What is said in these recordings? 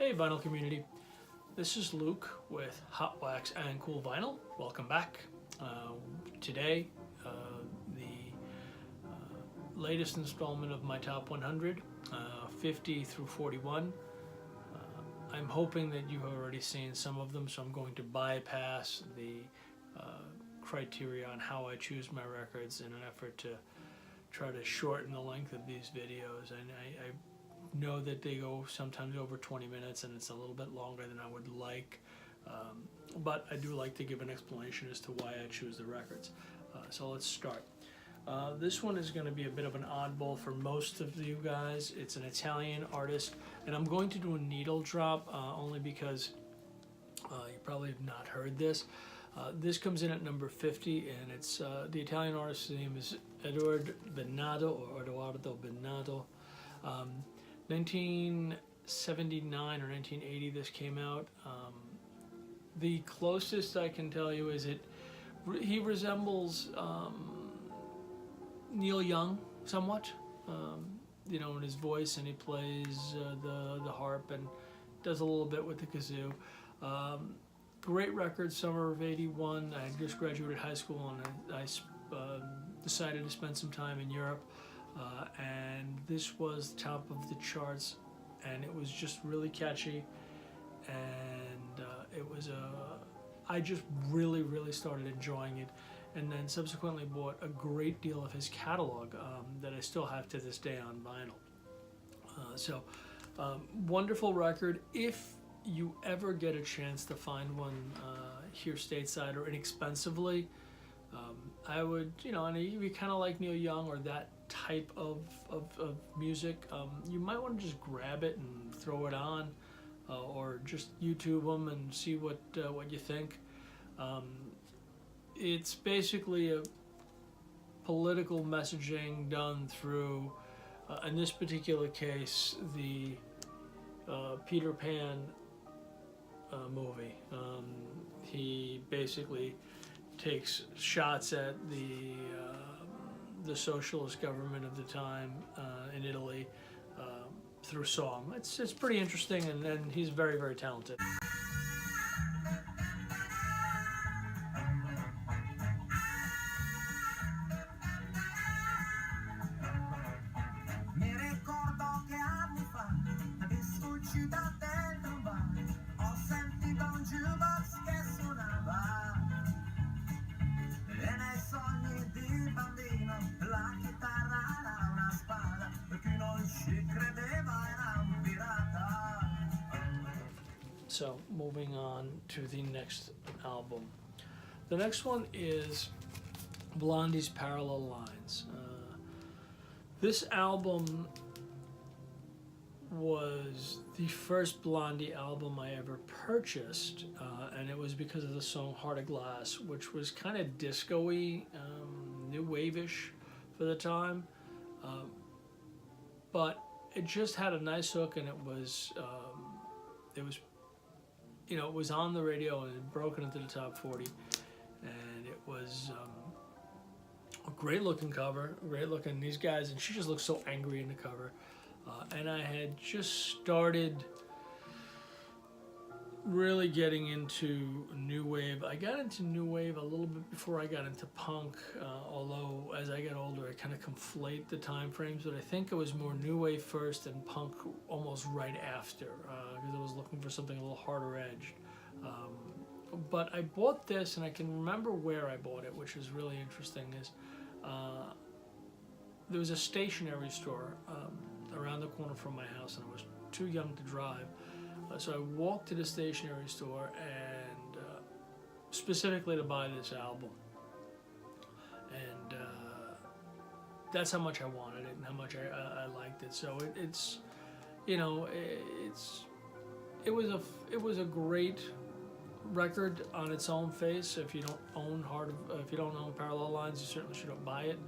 Hey vinyl community, this is Luke with Hot Wax and Cool Vinyl. Welcome back. Today, the latest installment of my top 100, 50 through 41. I'm hoping that you have already seen some of them, so I'm going to bypass the criteria on how I choose my records in an effort to try to shorten the length of these videos. And I know that they go sometimes over 20 minutes and it's a little bit longer than I would like, but I do like to give an explanation as to why I choose the records. So let's start. This one is going to be a bit of an oddball for most of you guys. It's an Italian artist, and I'm going to do a needle drop only because you probably have not heard this. This comes in at number 50, and it's the Italian artist's name is Edoardo Bennato, or Edoardo Bennato. 1979 or 1980 this came out. The closest I can tell you is he resembles Neil Young somewhat, you know, in his voice, and he plays the harp and does a little bit with the kazoo. Great record, summer of '81. I had just graduated high school, and I decided to spend some time in Europe. And this was top of the charts, and it was just really catchy, and I just really started enjoying it, and then subsequently bought a great deal of his catalog that I still have to this day on vinyl. Wonderful record. If you ever get a chance to find one here stateside or inexpensively, I would, you know, and if you kind of like Neil Young or that type of music, you might want to just grab it and throw it on, or just YouTube them and see what you think. It's basically a political messaging done through, in this particular case, the Peter Pan movie. He basically takes shots at the socialist government of the time in Italy through song. It's pretty interesting, and he's very talented. So moving on to the next album. The next one is Blondie's Parallel Lines. This album was the first Blondie album I ever purchased, and it was because of the song Heart of Glass, which was kind of disco-y, new wave-ish for the time, but it just had a nice hook, and it was you know, it was on the radio and it broken into the top 40, and it was a great looking cover, great looking, these guys, and she just looks so angry in the cover, and I had just started really getting into new wave. I got into new wave a little bit before I got into punk, although as I got older I kind of conflate the time frames, but I think it was more new wave first and punk almost right after, because I was looking for something a little harder edged. But I bought this, and I can remember where I bought it, which is really interesting. Is there was a stationery store around the corner from my house, and I was too young to drive. So I walked to the stationery store, and specifically to buy this album, and that's how much I wanted it and how much I liked it. So it's, you know, it was a great record on its own face. If you don't own Parallel Lines, you certainly shouldn't buy it,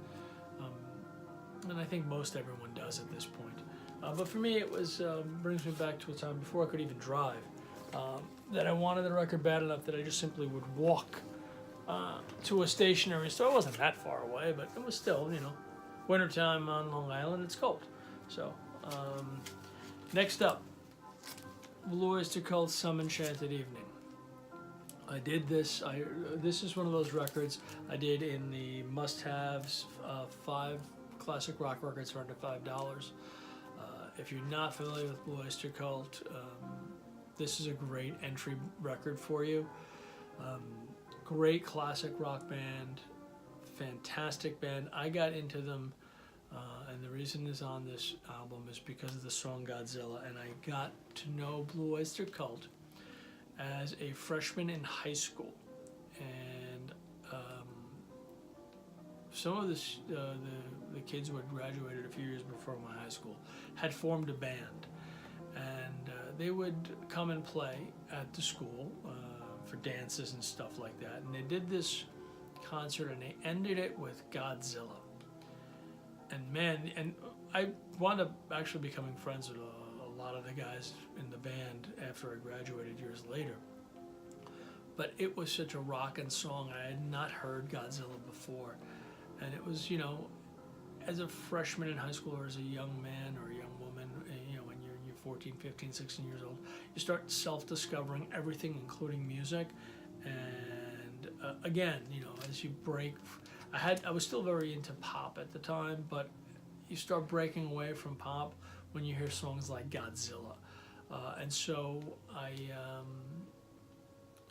and I think most everyone does at this point. But for me, it was brings me back to a time before I could even drive, that I wanted the record bad enough that I just simply would walk to a stationery store. It wasn't that far away, but it was still, you know, wintertime on Long Island, it's cold. So next up, Blue Oyster Cult's Some Enchanted Evening. I did this. This is one of those records I did in the must-haves, 5 classic rock records for under $5. If you're not familiar with Blue Oyster Cult, this is a great entry record for you. Great classic rock band, fantastic band. I got into them, and the reason it's on this album is because of the song Godzilla, and I got to know Blue Oyster Cult as a freshman in high school, and some of the kids who had graduated a few years before my high school had formed a band, and they would come and play at the school for dances and stuff like that, and they did this concert and they ended it with Godzilla, and man, and I wound up actually becoming friends with a lot of the guys in the band after I graduated years later. But it was such a rockin' song. I had not heard Godzilla before, and it was, you know, as a freshman in high school or as a young man or a young woman, you know, when you're 14, 15, 16 years old, you start self-discovering everything, including music. And again, you know, as you break, I was still very into pop at the time, but you start breaking away from pop when you hear songs like Godzilla. And so I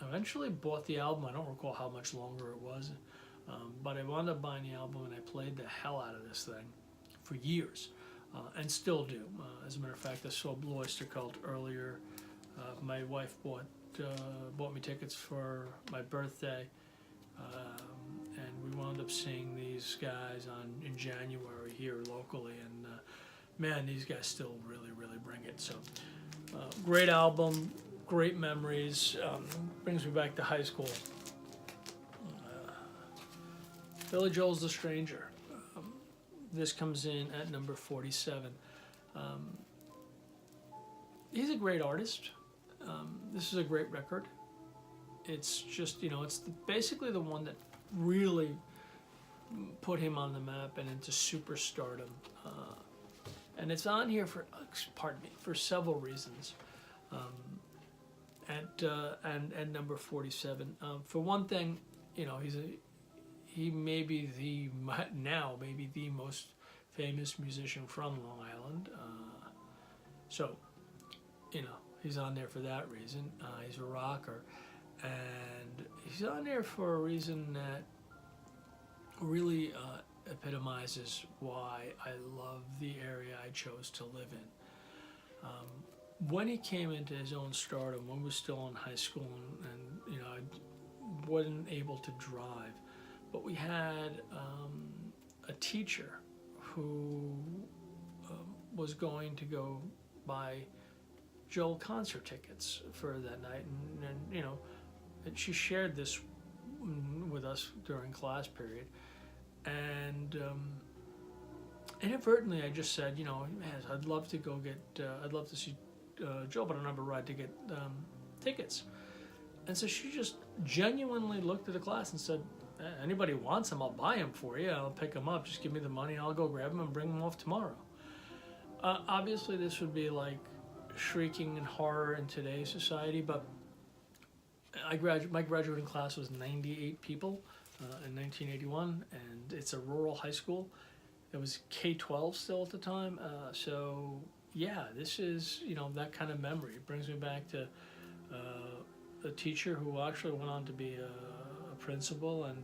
eventually bought the album. I don't recall how much longer it was, but I wound up buying the album, and I played the hell out of this thing for years, and still do. As a matter of fact, I saw Blue Oyster Cult earlier. My wife bought me tickets for my birthday, and we wound up seeing these guys in January here locally, and man, these guys still really bring it. So great album, great memories, brings me back to high school. Billy Joel's The Stranger. This comes in at number 47. He's a great artist. This is a great record. It's just, you know, it's basically the one that really put him on the map and into superstardom. And it's on here for several reasons. At number 47, for one thing, you know, he may be the most famous musician from Long Island. So, you know, he's on there for that reason. He's a rocker, and he's on there for a reason that really epitomizes why I love the area I chose to live in. When he came into his own stardom, when we were still in high school, and you know, I wasn't able to drive, but we had a teacher who was going to go buy Joel concert tickets for that night, and you know, she shared this with us during class period, and inadvertently I just said, you know, man, I'd love to see Joel, but I don't have a ride to get tickets. And so she just genuinely looked at the class and said, anybody wants them, I'll buy them for you, I'll pick them up, just give me the money, I'll go grab them and bring them off tomorrow. Obviously this would be like shrieking in horror in today's society, but my graduating class was 98 people in 1981, and it's a rural high school. It was K-12 still at the time, so yeah, this is, you know, that kind of memory. It brings me back to a teacher who actually went on to be a principal, and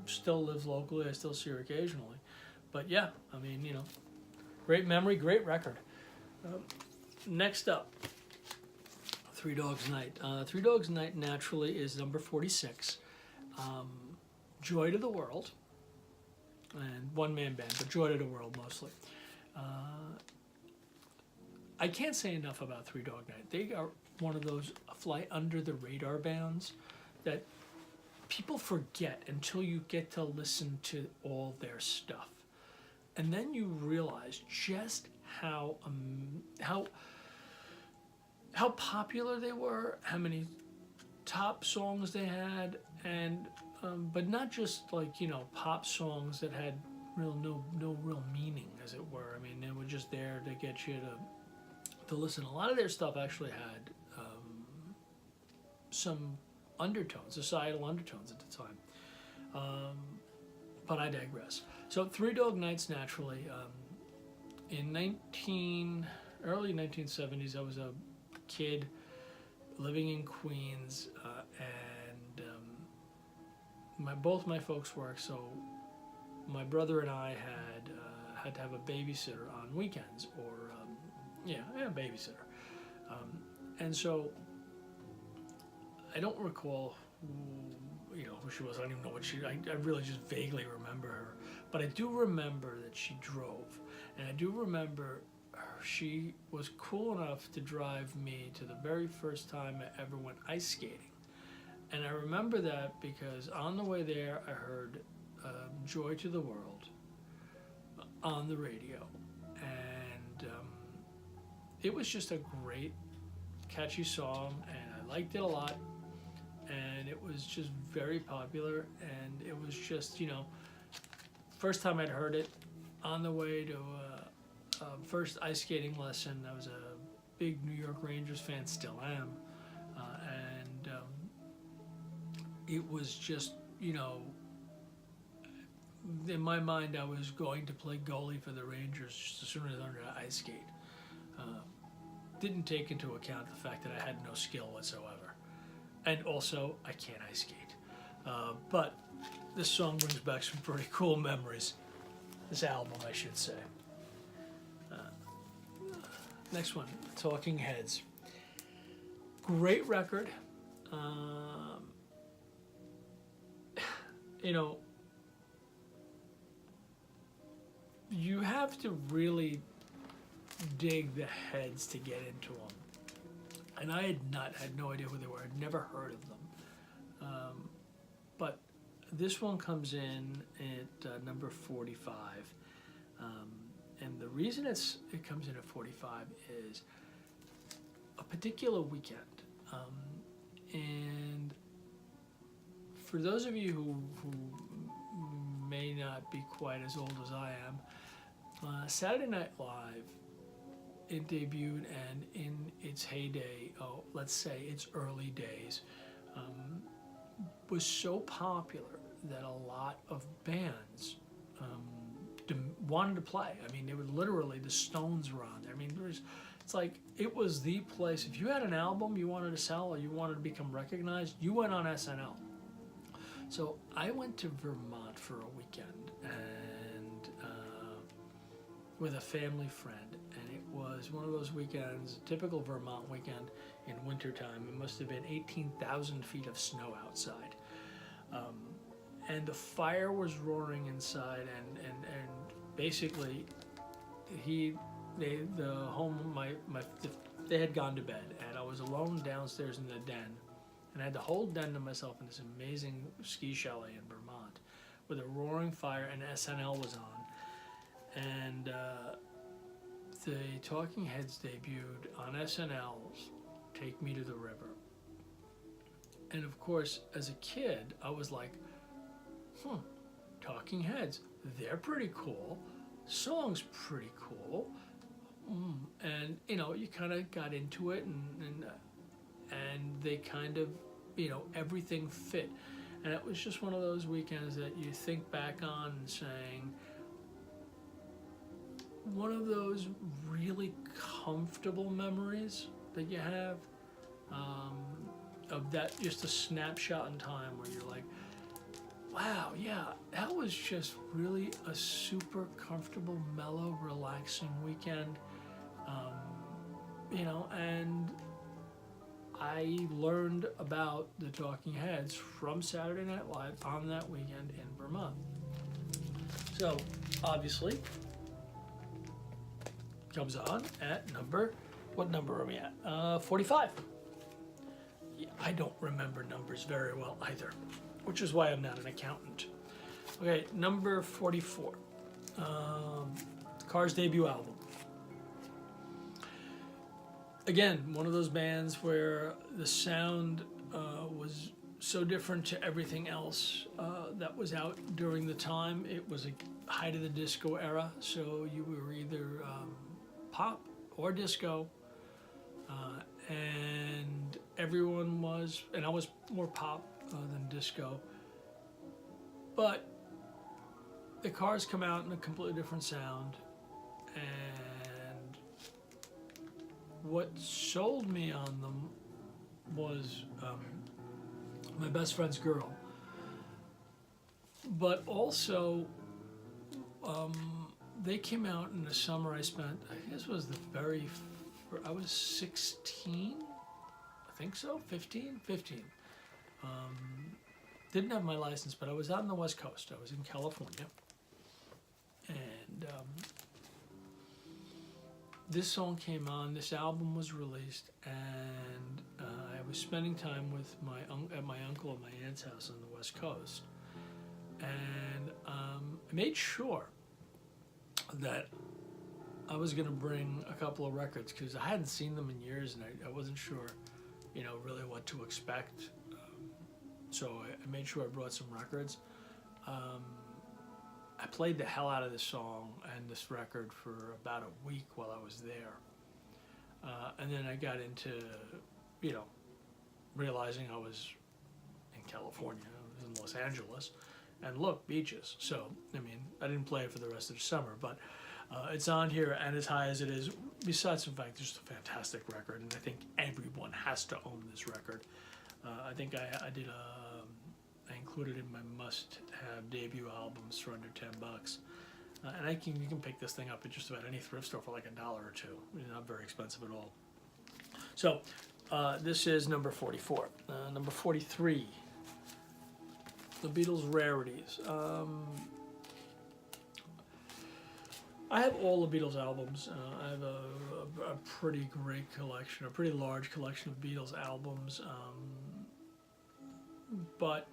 still lives locally. I still see her occasionally, but yeah, I mean, you know, great memory, great record. Next up, Three Dogs Night. Three Dogs Night naturally is number 46. Joy to the World, and one-man band, but Joy to the World mostly. I can't say enough about Three Dog Night. They are one of those fly under the radar bands that people forget until you get to listen to all their stuff, and then you realize just how popular they were, how many top songs they had, and but not just like, you know, pop songs that had no real meaning, as it were. I mean, they were just there to get you to listen. A lot of their stuff actually had some undertones, societal undertones at the time. But I digress. So Three Dog Nights, naturally. In early 1970s, I was a kid living in Queens, and both my folks worked, so my brother and I had to have a babysitter on weekends, or a babysitter. And so I don't recall who she was. I don't even know what I really just vaguely remember her. But I do remember that she drove. And I do remember she was cool enough to drive me to the very first time I ever went ice skating. And I remember that because on the way there, I heard Joy to the World on the radio. And it was just a great, catchy song, and I liked it a lot. And it was just very popular, and it was just, first time I'd heard it on the way to first ice skating lesson. I was a big New York Rangers fan, still am, and it was just, in my mind, I was going to play goalie for the Rangers just as soon as I learned how to ice skate. Didn't take into account the fact that I had no skill whatsoever. And also, I can't ice skate. But this song brings back some pretty cool memories. This album, I should say. Next one, Talking Heads. Great record. You have to really dig the Heads to get into them. And I had no idea who they were. I'd never heard of them. But this one comes in at number 45. And the reason it comes in at 45 is a particular weekend. And for those of you who may not be quite as old as I am, Saturday Night Live, it debuted, and in its heyday, let's say its early days, was so popular that a lot of bands wanted to play. I mean, they were literally, the Stones were on there. I mean, it's like, it was the place. If you had an album you wanted to sell or you wanted to become recognized, you went on SNL. So I went to Vermont for a weekend, and with a family friend. And it was one of those weekends, typical Vermont weekend in wintertime. It must have been 18,000 feet of snow outside. And the fire was roaring inside, and basically they had gone to bed, and I was alone downstairs in the den, and I had the whole den to myself in this amazing ski chalet in Vermont with a roaring fire, and SNL was on. And the Talking Heads debuted on SNL's Take Me to the River. And of course, as a kid, I was like, Talking Heads, they're pretty cool. Song's pretty cool. And, you kind of got into it, and they kind of, everything fit. And it was just one of those weekends that you think back on and saying, one of those really comfortable memories that you have, of that, just a snapshot in time where you're like, wow, yeah, that was just really a super comfortable, mellow, relaxing weekend. And I learned about the Talking Heads from Saturday Night Live on that weekend in Vermont. So, obviously, comes on at what number are we at? 45. Yeah, I don't remember numbers very well either, which is why I'm not an accountant. Okay, number 44. Cars' debut album. Again, one of those bands where the sound was so different to everything else that was out during the time. It was a height of the disco era, so you were either pop or disco, And everyone was, and I was more pop than disco, but the Cars come out in a completely different sound, and what sold me on them was my best friend's girl, but also they came out in the summer I spent, I guess it was the very, I was 16, I think so, 15. Didn't have my license, but I was out on the West Coast. I was in California, and this song came on, this album was released, and I was spending time with at my uncle and my aunt's house on the West Coast, and I made sure that I was going to bring a couple of records because I hadn't seen them in years, and I wasn't sure, really what to expect. So I made sure I brought some records. I played the hell out of this song and this record for about a week while I was there. And then I got into, realizing I was in California, I was in Los Angeles, and look, beaches. So, I didn't play it for the rest of the summer, but it's on here, and as high as it is, besides the fact it's a fantastic record, and I think everyone has to own this record. I think I included it in my must-have debut albums for under $10, and you can pick this thing up at just about any thrift store for like $1 or $2. It's not very expensive at all. So this is number 44. Number 43, the Beatles' Rarities. I have all the Beatles albums. I have a pretty great collection, a pretty large collection of Beatles albums, but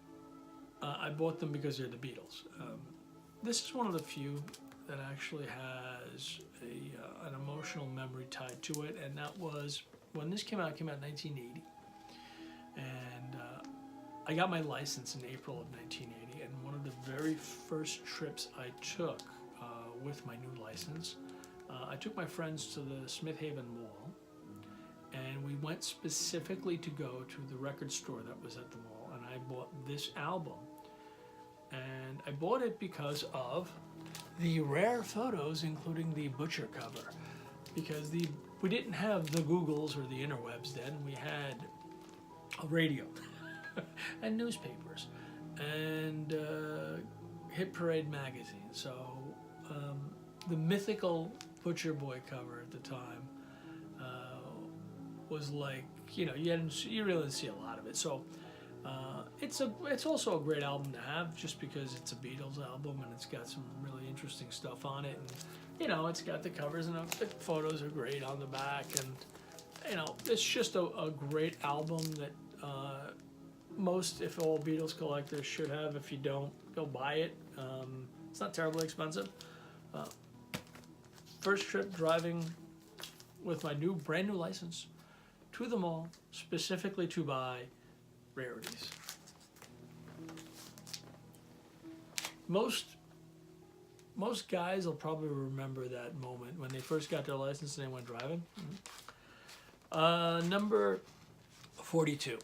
I bought them because they're the Beatles. This is one of the few that actually has an emotional memory tied to it, and that was when this came out. It came out in 1980, and I got my license in April of 1980, and one of the very first trips I took with my new license, I took my friends to the Smith Haven Mall, and we went specifically to go to the record store that was at the mall, and I bought this album. And I bought it because of the rare photos, including the butcher cover, because we didn't have the Googles or the interwebs then. We had a radio and newspapers and Hit Parade magazine. So the mythical Butcher Boy cover at the time was like, you really didn't see a lot of it. So it's also a great album to have, just because it's a Beatles album and it's got some really interesting stuff on it, and it's got the covers, and the photos are great on the back, and it's just a great album that most, if all, Beatles collectors should have. If you don't, go buy it. It's not terribly expensive. First trip driving with my brand new license to the mall, specifically to buy Rarities. Most guys will probably remember that moment when they first got their license and they went driving. Number 42.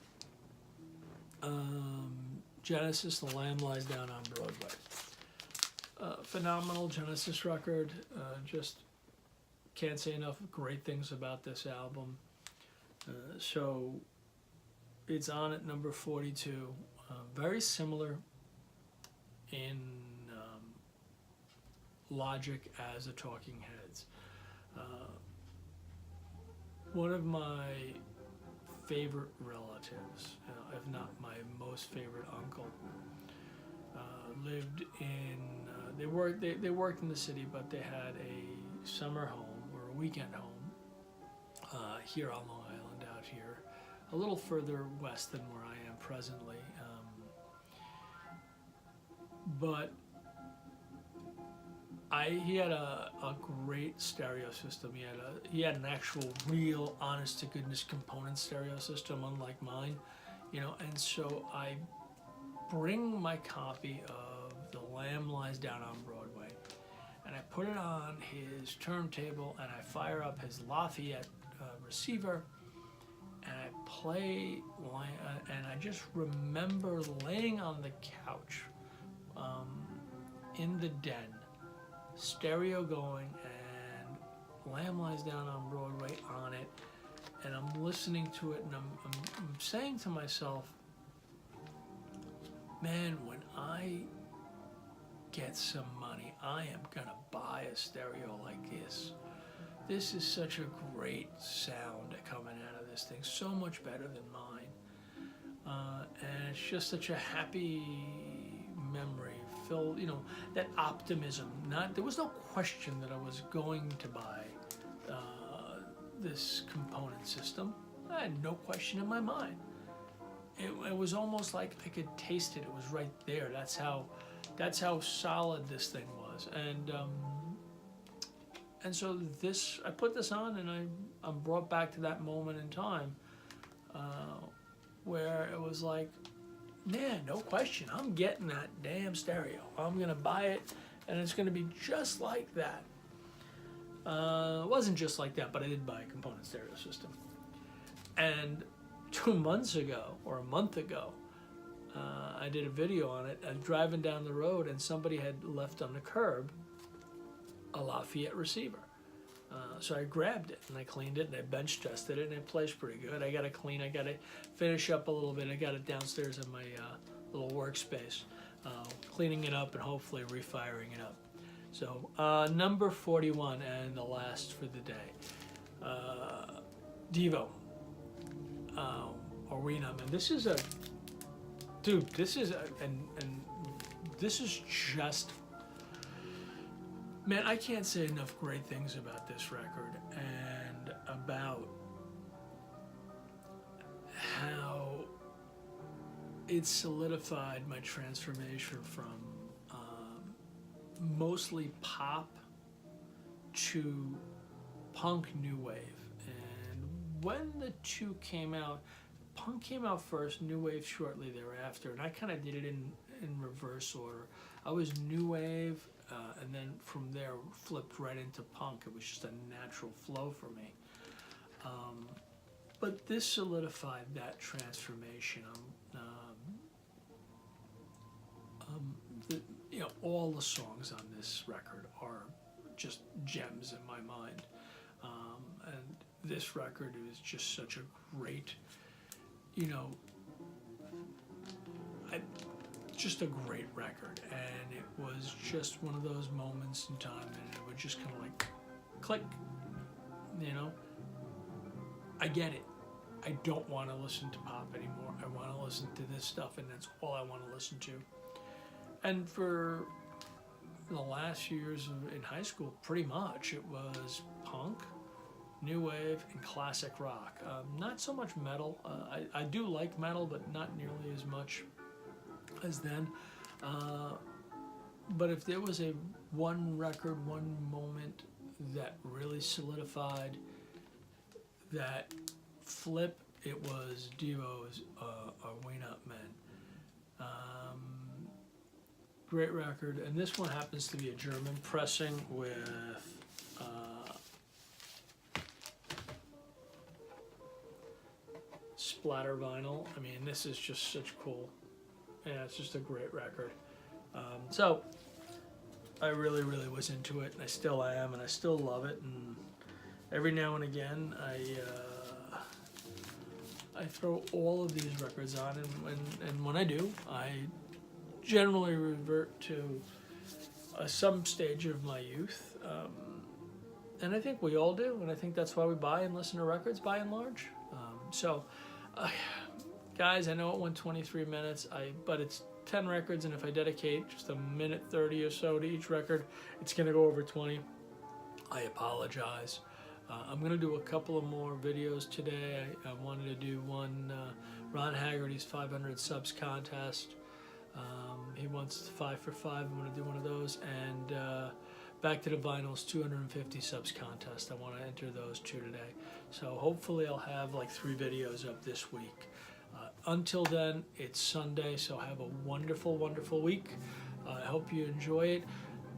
Genesis, The Lamb Lies Down on Broadway. Phenomenal Genesis record. Just can't say enough great things about this album. So it's on at number 42. Very similar in logic as the Talking Heads. One of my favorite relatives, if not my most favorite uncle, lived in, they worked in the city, but they had a summer home or a weekend home here on Long Island, out here, a little further west than where I am presently. But he had a great stereo system. He had an actual, real, honest to goodness component stereo system, unlike mine, And so I bring my copy of The Lamb Lies Down on Broadway, and I put it on his turntable, and I fire up his Lafayette receiver, and I play, and I just remember laying on the couch in the den, stereo going, and Lamb Lies Down on Broadway on it, and I'm listening to it, and I'm saying to myself, man, when I get some money, I am gonna buy a stereo like this. This is such a great sound coming out of this thing, so much better than mine. And it's just such a happy memory, filled, that optimism. There was no question that I was going to buy this component system. I had no question in my mind. It was almost like I could taste it. It was right there. That's how solid this thing was. And so I put this on, and I'm brought back to that moment in time where it was like, man, no question, I'm getting that damn stereo. I'm gonna buy it, and it's gonna be just like that. It wasn't just like that, but I did buy a component stereo system. And 2 months ago, or a month ago, I did a video on it. I was driving down the road, and somebody had left on the curb a Lafayette receiver. So I grabbed it, and I cleaned it, and I bench tested it, and it plays pretty good. I got to clean, I got to finish up a little bit. I got it downstairs in my little workspace, cleaning it up and hopefully refiring it up. So number 41, and the last for the day, Devo, Arena. And this is this is just, man, I can't say enough great things about this record and about how it solidified my transformation from mostly pop to punk new wave. And when the two came out, punk came out first, new wave shortly thereafter, and I kind of did it in reverse order. I was new wave, and then from there flipped right into punk. It was just a natural flow for me. But this solidified that transformation. All the songs on this record are just gems in my mind. And this record is just such a great, just a great record. And it was just one of those moments in time, and it would just kind of like click, I get it. I don't want to listen to pop anymore. I want to listen to this stuff, and that's all I want to listen to. And for the last few years in high school, pretty much it was punk, new wave, and classic rock. Not so much metal. I do like metal, but not nearly as much as then. But if there was one record, one moment that really solidified that flip, it was Devo's We Not Men. Great record, and this one happens to be a German pressing with splatter vinyl. I mean, this is just such cool. Yeah, it's just a great record. So I really was into it, and I still am, and I still love it. And every now and again, I throw all of these records on, and when I do, I generally revert to some stage of my youth, and I think we all do, and I think that's why we buy and listen to records by and large. Guys, I know it went 23 minutes, but it's 10 records, and if I dedicate just a minute 30 or so to each record, it's going to go over 20. I apologize. I'm going to do a couple of more videos today. I wanted to do one, Ron Haggerty's 500 subs contest. He wants 5 for 5. I'm going to do one of those. And Back to the Vinyls 250 subs contest. I want to enter those two today. So hopefully I'll have like 3 videos up this week. Until then, it's Sunday, so have a wonderful, wonderful week. I hope you enjoy it.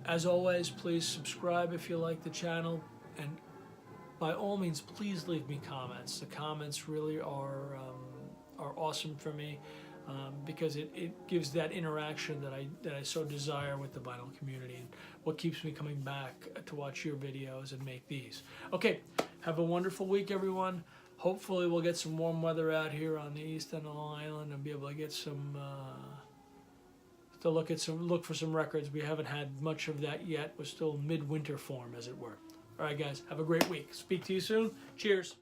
As always, please subscribe if you like the channel. And by all means, please leave me comments. The comments really are awesome for me, because it gives that interaction that I so desire with the vinyl community, and what keeps me coming back to watch your videos and make these. Okay, have a wonderful week, everyone. Hopefully we'll get some warm weather out here on the east end of Long Island and be able to get some look for some records. We haven't had much of that yet. We're still midwinter form, as it were. All right, guys, have a great week. Speak to you soon. Cheers.